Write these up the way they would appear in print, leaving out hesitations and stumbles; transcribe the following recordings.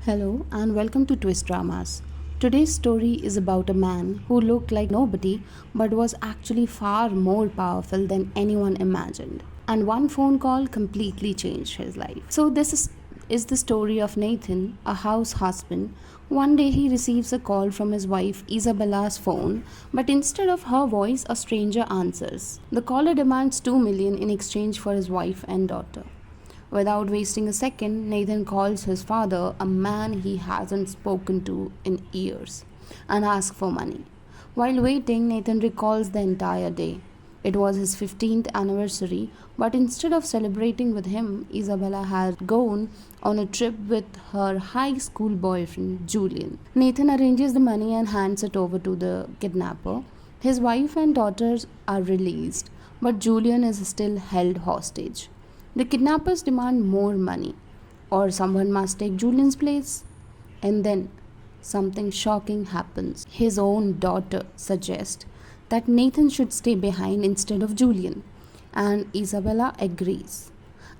Hello and welcome to twistdramas. Today's story is about a man who looked like nobody but was actually far more powerful than anyone imagined. And one phone call completely changed his life. So this is the story of Nathan, a house husband. One day he receives a call from his wife Isabella's phone, but instead of her voice a stranger answers. The caller demands 2 million in exchange for his wife and daughter. Without wasting a second, Nathan calls his father, a man he hasn't spoken to in years, and asks for money. While waiting, Nathan recalls the entire day. It was his 15th anniversary, but instead of celebrating with him, Isabella had gone on a trip with her high school boyfriend, Julian. Nathan arranges the money and hands it over to the kidnapper. His wife and daughters are released, but Julian is still held hostage. The kidnappers demand more money, or someone must take Julian's place. And then something shocking happens. His own daughter suggests that Nathan should stay behind instead of Julian, and Isabella agrees.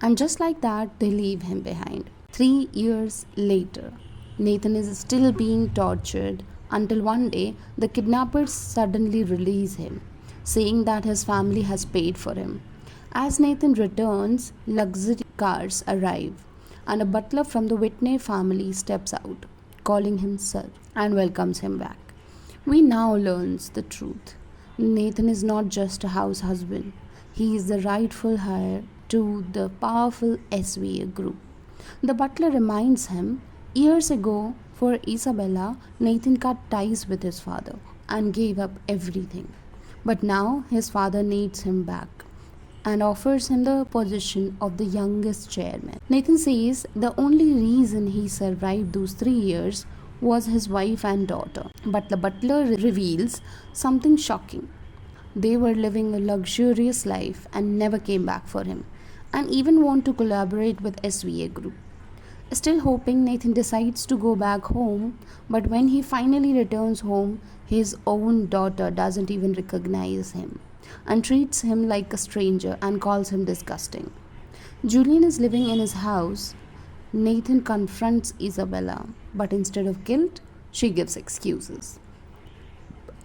And just like that, they leave him behind. 3 years later, Nathan is still being tortured until one day the kidnappers suddenly release him, saying that his family has paid for him. As Nathan returns, luxury cars arrive, and a butler from the Whitney family steps out, calling him sir, and welcomes him back. We now learn the truth. Nathan is not just a house husband, he is the rightful heir to the powerful SVA group. The butler reminds him years ago, for Isabella, Nathan cut ties with his father and gave up everything. But now his father needs him back and offers him the position of the youngest chairman. Nathan says the only reason he survived those 3 years was his wife and daughter. But the butler reveals something shocking. They were living a luxurious life and never came back for him, and even want to collaborate with SVA Group. Still hoping, Nathan decides to go back home, but when he finally returns home, his own daughter doesn't even recognize him and treats him like a stranger and calls him disgusting. Julian is living in his house. Nathan confronts Isabella, but instead of guilt, she gives excuses.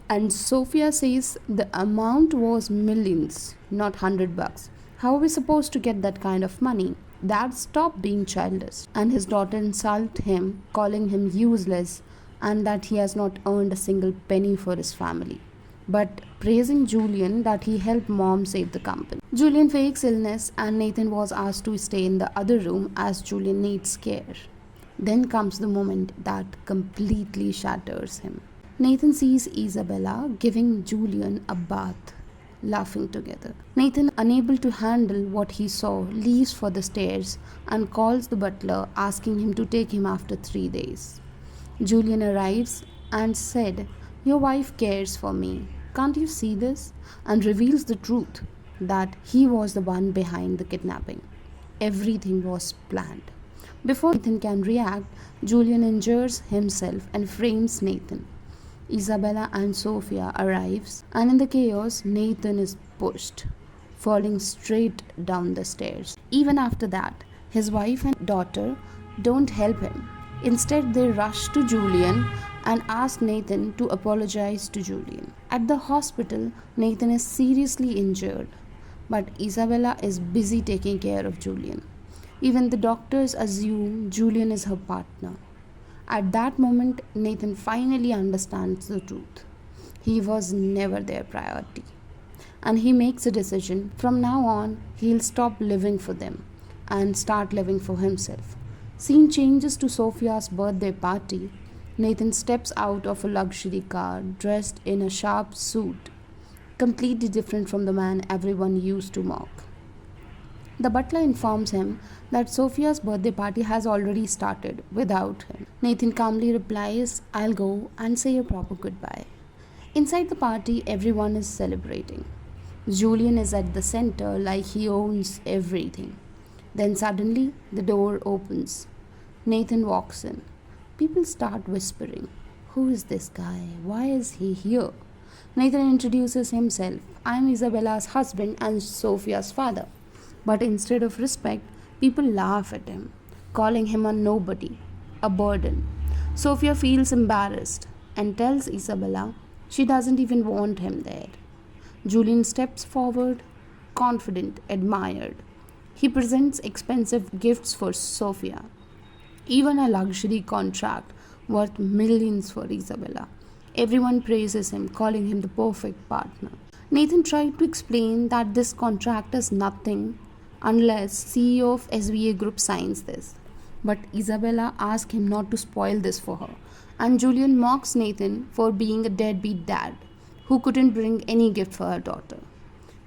And Sophia says the amount was millions, not $100. How are we supposed to get that kind of money? Dad, stop being childish. And his daughter insults him, calling him useless and that he has not earned a single penny for his family, but praising Julian that he helped mom save the company. Julian fakes illness and Nathan was asked to stay in the other room as Julian needs care. Then comes the moment that completely shatters him. Nathan sees Isabella giving Julian a bath, laughing together. Nathan, unable to handle what he saw, leaves for the stairs and calls the butler, asking him to take him after 3 days. Julian arrives and said, "Your wife cares for me. Can't you see this?" And reveals the truth that he was the one behind the kidnapping. Everything was planned. Before Nathan can react, Julian injures himself and frames Nathan. Isabella and Sophia arrives, and in the chaos, Nathan is pushed, falling straight down the stairs. Even after that, his wife and daughter don't help him. Instead, they rush to Julian and ask Nathan to apologize to Julian. At the hospital, Nathan is seriously injured, but Isabella is busy taking care of Julian. Even the doctors assume Julian is her partner. At that moment, Nathan finally understands the truth. He was never their priority. And he makes a decision. From now on, he'll stop living for them and start living for himself. Scene changes to Sophia's birthday party. Nathan steps out of a luxury car dressed in a sharp suit, completely different from the man everyone used to mock. The butler informs him that Sophia's birthday party has already started without him. Nathan calmly replies, "I'll go and say a proper goodbye." Inside the party, everyone is celebrating. Julian is at the center like he owns everything. Then suddenly, the door opens. Nathan walks in. People start whispering, "Who is this guy? Why is he here?" Nathan introduces himself. "I'm Isabella's husband and Sophia's father." But instead of respect, people laugh at him, calling him a nobody. a burden. Sophia feels embarrassed and tells Isabella she doesn't even want him there. Julian steps forward, confident, admired. He presents expensive gifts for Sophia, even a luxury contract worth millions for Isabella. Everyone praises him, calling him the perfect partner. Nathan tried to explain that this contract is nothing unless CEO of SVA Group signs this. But Isabella asked him not to spoil this for her. And Julian mocks Nathan for being a deadbeat dad who couldn't bring any gift for her daughter.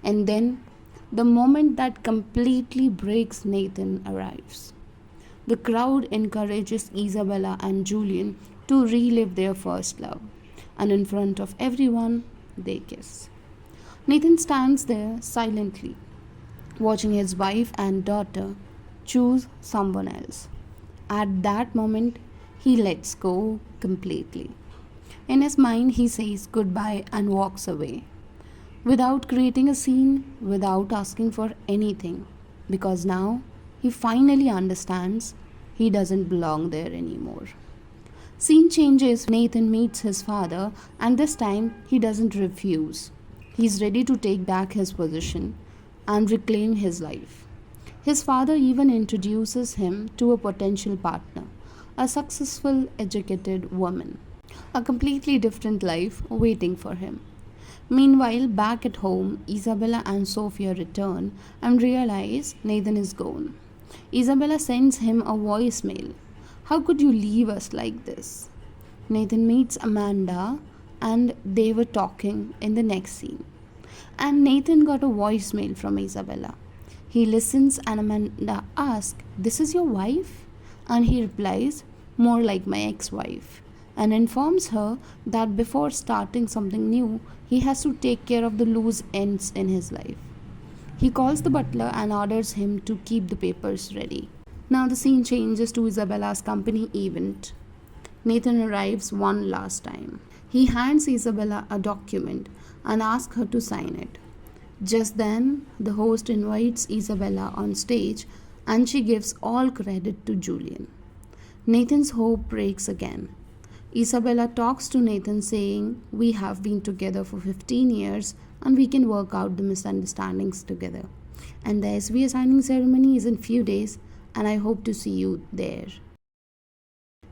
And then the moment that completely breaks Nathan arrives. The crowd encourages Isabella and Julian to relive their first love, and in front of everyone, they kiss. Nathan stands there silently, watching his wife and daughter choose someone else. At that moment, he lets go completely. In his mind, he says goodbye and walks away, without creating a scene, without asking for anything, because now he finally understands he doesn't belong there anymore. Scene changes. Nathan meets his father, and this time he doesn't refuse. He's ready to take back his position and reclaim his life. His father even introduces him to a potential partner, a successful, educated woman, a completely different life waiting for him. Meanwhile, back at home, Isabella and Sophia return and realize Nathan is gone. Isabella sends him a voicemail. How could you leave us like this? Nathan meets Amanda and they were talking in the next scene. And Nathan got a voicemail from Isabella. He listens and Amanda asks, "This is your wife?" And he replies, "More like my ex-wife," and informs her that before starting something new, he has to take care of the loose ends in his life. He calls the butler and orders him to keep the papers ready. Now the scene changes to Isabella's company event. Nathan arrives one last time. He hands Isabella a document and asks her to sign it. Just then, the host invites Isabella on stage and she gives all credit to Julian. Nathan's hope breaks again. Isabella talks to Nathan saying, "We have been together for 15 years and we can work out the misunderstandings together. And the SVA signing ceremony is in few days and I hope to see you there."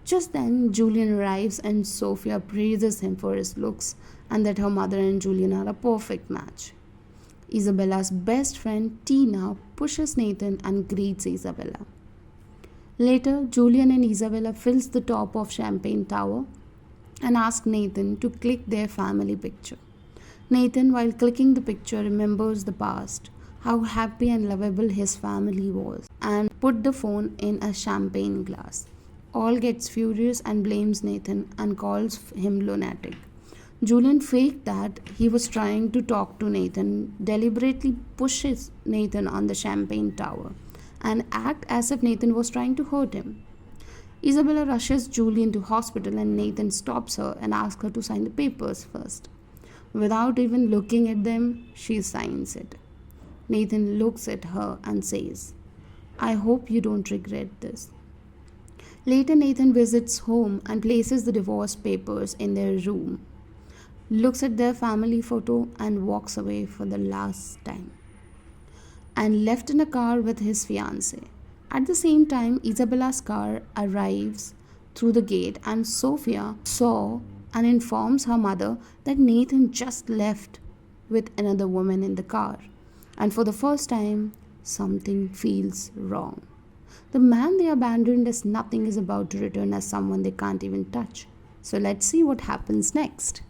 Just then, Julian arrives and Sophia praises him for his looks and that her mother and Julian are a perfect match. Isabella's best friend Tina pushes Nathan and greets Isabella. Later, Julian and Isabella fills the top of Champagne Tower and ask Nathan to click their family picture. Nathan, while clicking the picture, remembers the past, how happy and lovable his family was, and put the phone in a champagne glass. All gets furious and blames Nathan and calls him lunatic. Julian faked that he was trying to talk to Nathan, deliberately pushes Nathan on the champagne tower, and act as if Nathan was trying to hurt him. Isabella rushes Julian to hospital and Nathan stops her and asks her to sign the papers first. Without even looking at them, she signs it. Nathan looks at her and says, "I hope you don't regret this." Later, Nathan visits home and places the divorce papers in their room, looks at their family photo and walks away for the last time, and left in a car with his fiancée. At the same time, Isabella's car arrives through the gate and Sophia saw and informs her mother that Nathan just left with another woman in the car. And for the first time, something feels wrong. The man they abandoned as nothing is about to return as someone they can't even touch. So let's see what happens next.